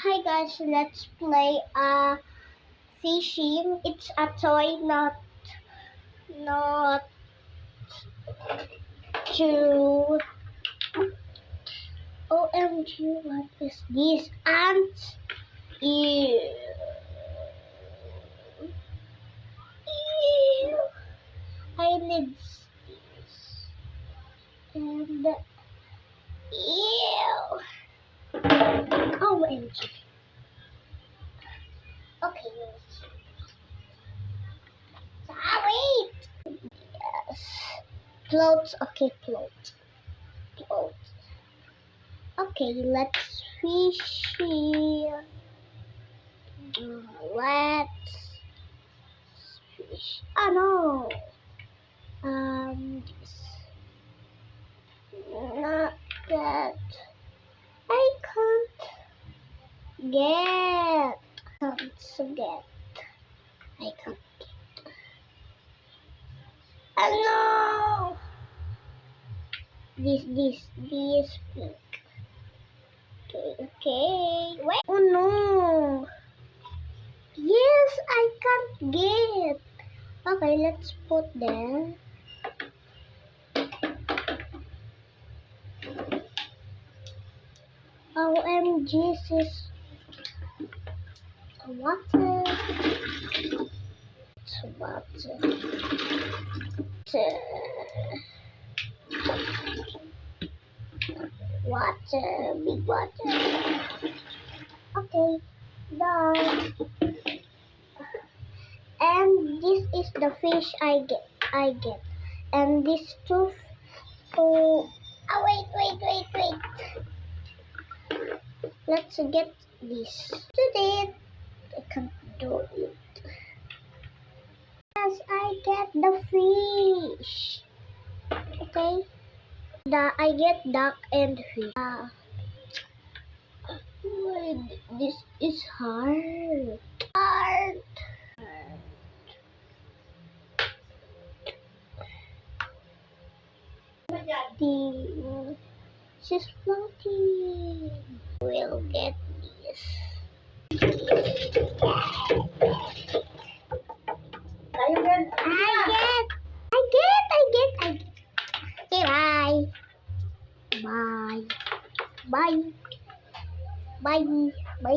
Hi guys, let's play fishing. It's a toy, not to. OMG, what is this? Ants. Ew. Ew. I need this. And ew. OMG. Okay. Wait. Yes. Floats. Okay, float. Float. Okay, let's fish here. Let's fish. Oh no. Not that. I can't get. Can't get. I can't get. Oh no. This pink. Okay. Wait. Oh no. Yes, I can't get. Okay, let's put there. OMG, this water. It's water. Water, big water. Okay, done. And this is the fish I get. And this tooth to. Oh wait. Let's get this. Today I can't do it. Yes, I get the fish. Okay. I get duck and fish. This is hard. She's floating. We'll get this. I get. Okay, bye. Bye.